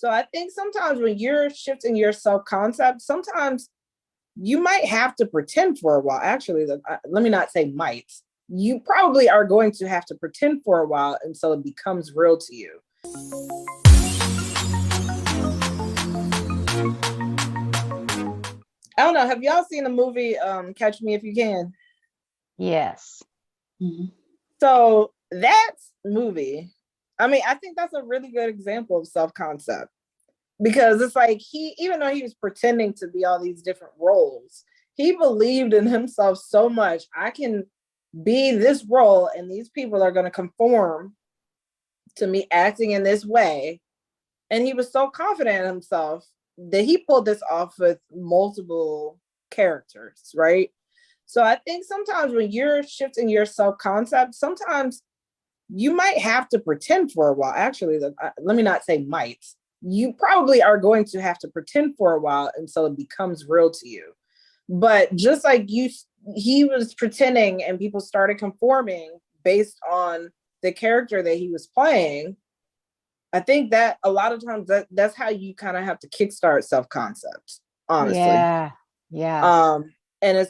So I think sometimes when you're shifting your self-concept, sometimes you might have to pretend for a while. Actually, let me not say might. You probably are going to have to pretend for a while until it becomes real to you. I don't know. Have y'all seen the movie Catch Me If You Can? Yes. Mm-hmm. So that movie, I mean, I think that's a really good example of self-concept, because it's like even though he was pretending to be all these different roles, he believed in himself so much. I can be this role and these people are going to conform to me acting in this way. And he was so confident in himself that he pulled this off with multiple characters, right? So I think sometimes when you're shifting your self-concept, sometimes you might have to pretend for a while. Actually, let me not say might. You probably are going to have to pretend for a while until it becomes real to you. But just like he was pretending and people started conforming based on the character that he was playing. I think that a lot of times that's how you kind of have to kickstart self-concept, honestly. Yeah. And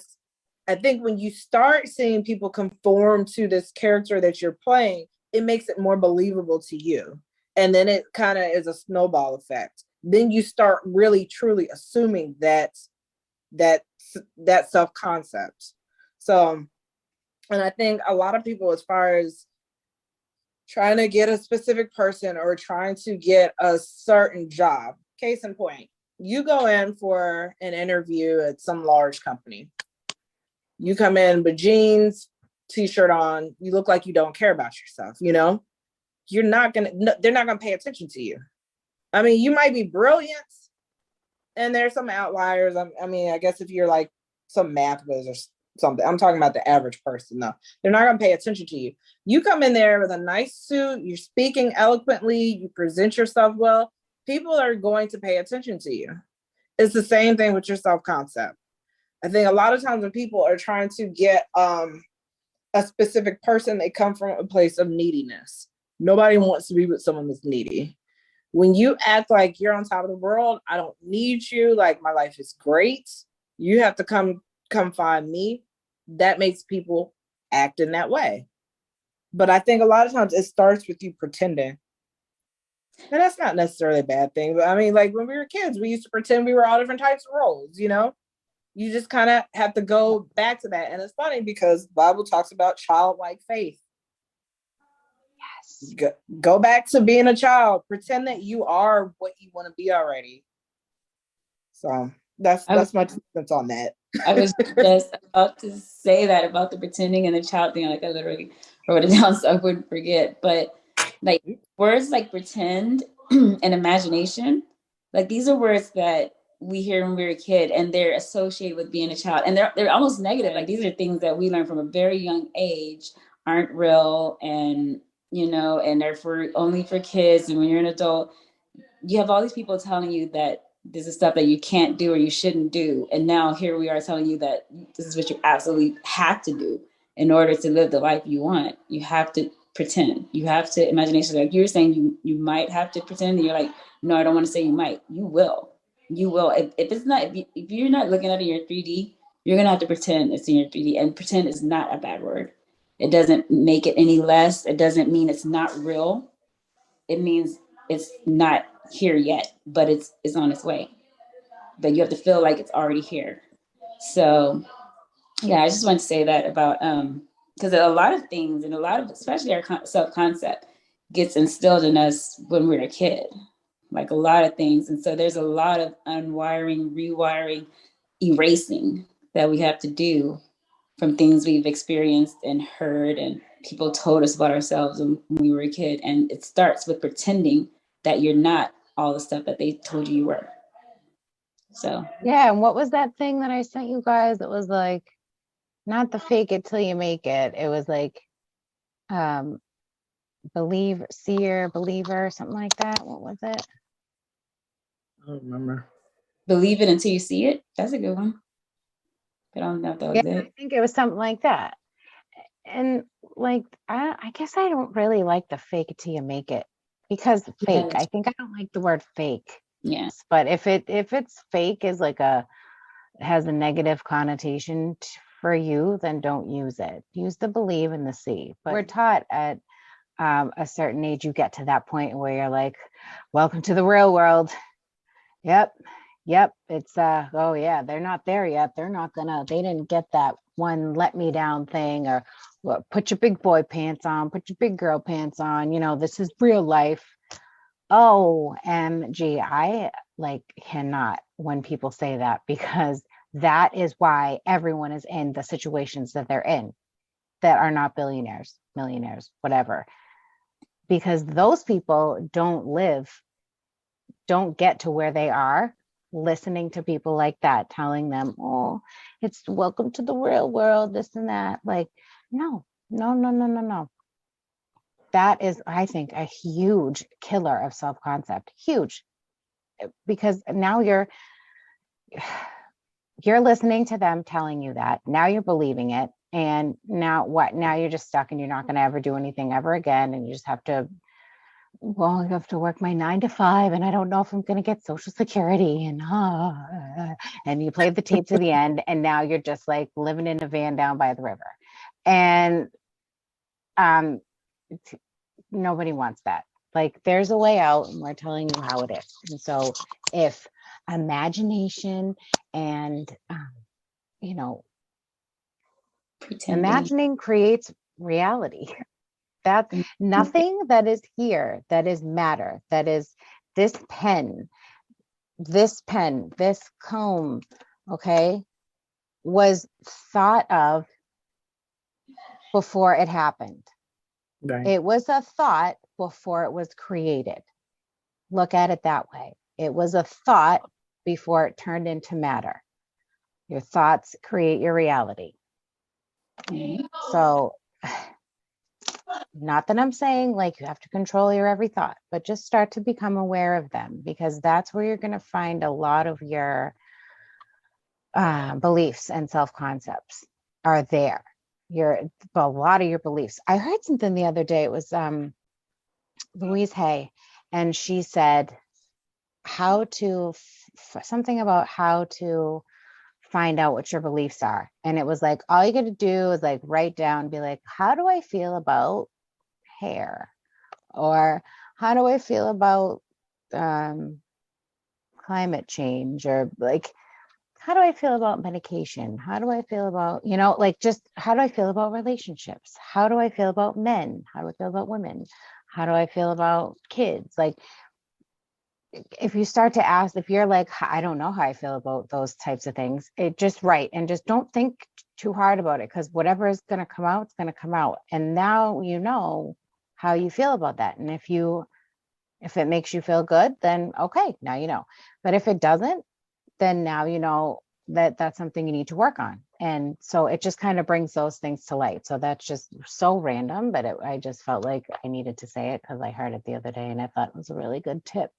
I think when you start seeing people conform to this character that you're playing, it makes it more believable to you. And then it kind of is a snowball effect. Then you start really truly assuming that self-concept. So, and I think a lot of people, as far as trying to get a specific person or trying to get a certain job, case in point, you go in for an interview at some large company. You come in with jeans, t-shirt on, you look like you don't care about yourself, they're not going to pay attention to you. I mean, you might be brilliant, and there's some outliers. I mean, I guess if you're like some math whiz or something, I'm talking about the average person, though. They're not going to pay attention to you. You come in there with a nice suit, you're speaking eloquently, you present yourself well, people are going to pay attention to you. It's the same thing with your self-concept. I think a lot of times when people are trying to get a specific person, they come from a place of neediness. Nobody wants to be with someone that's needy. When you act like you're on top of the world, I don't need you, like my life is great, you have to come find me, that makes people act in that way. But I think a lot of times it starts with you pretending. And that's not necessarily a bad thing. But I mean, like when we were kids, we used to pretend we were all different types of roles, You just kind of have to go back to that. And it's funny because the Bible talks about childlike faith. Yes. Go back to being a child. Pretend that you are what you want to be already. So that's my 2 cents on that. I was just about to say that about the pretending and the child thing. Like I literally wrote it down so I wouldn't forget. But like words like pretend and imagination, like these are words that we hear when we were a kid, and they're associated with being a child, and they're almost negative. Like these are things that we learn from a very young age aren't real, and and they're only for kids. And when you're an adult, you have all these people telling you that this is stuff that you can't do or you shouldn't do, and now here we are telling you that this is what you absolutely have to do in order to live the life you want. You have to pretend. You have to imagination. Like you're saying, you might have to pretend, and you're like, no, I don't want to say you might. You will. If it's not, if you're not looking at it in your 3D, you're gonna have to pretend it's in your 3D. And pretend is not a bad word. It doesn't make it any less. It doesn't mean it's not real. It means it's not here yet, but it's on its way. But you have to feel like it's already here. So yeah, I just want to say that about because a lot of things, and a lot of, especially our self-concept, gets instilled in us when we're a kid, like a lot of things. And so there's a lot of unwiring, rewiring, erasing that we have to do from things we've experienced and heard and people told us about ourselves when we were a kid. And it starts with pretending that you're not all the stuff that they told you were. So yeah. And what was that thing that I sent you guys? It was like, not the fake it till you make it. It was like believer, something like that. What was it? I don't remember. Believe it until you see it. That's a good one. But I don't know if that was it. I think it was something like that. And like, I guess I don't really like the fake it till you make it because fake, Yeah. I think I don't like the word fake. Yeah. But if it's fake is like has a negative connotation for you, then don't use it. Use the believe and the see. But we're taught at a certain age, you get to that point where you're like, welcome to the real world. Yep. It's oh yeah, they're not there yet. They didn't get that one let me down thing, or well, put your big boy pants on, put your big girl pants on. This is real life. OMG, I like cannot when people say that, because that is why everyone is in the situations that they're in that are not billionaires, millionaires, whatever. Because those people don't get to where they are listening to people like that telling them, oh, it's welcome to the real world, this and that. Like, no. That is, I think, a huge killer of self-concept. Huge. Because now you're listening to them telling you that. Now you're believing it. And now what? Now you're just stuck and you're not going to ever do anything ever again. And you just have to, well, I have to work my 9 to 5 and I don't know if I'm going to get Social Security, and you play the tape to the end, and now you're just like living in a van down by the river. And nobody wants that. Like, there's a way out, and we're telling you how it is. And so if imagination and Pretending. imagining creates reality, that's nothing that is here, that is matter, that is this pen, this comb, okay, was thought of before it happened. Right. It was a thought before it was created. Look at it that way. It was a thought before it turned into matter. Your thoughts create your reality. So, not that I'm saying like you have to control your every thought, but just start to become aware of them, because that's where you're going to find a lot of your beliefs and self-concepts are there. A lot of your beliefs. I heard something the other day. It was Louise Hay, and she said something about how to find out what your beliefs are. And it was like, all you got to do is like write down, be like, how do I feel about hair? Or how do I feel about climate change? Or like, how do I feel about medication? How do I feel about, like, just how do I feel about relationships? How do I feel about men? How do I feel about women? How do I feel about kids? Like, if you start to ask, if you're like, I don't know how I feel about those types of things, it just write, and just don't think too hard about it, because whatever is going to come out, it's going to come out. And now you know how you feel about that. And if it makes you feel good, then okay, now you know. But if it doesn't, then now you know that that's something you need to work on. And so it just kind of brings those things to light. So that's just so random, but I just felt like I needed to say it because I heard it the other day and I thought it was a really good tip.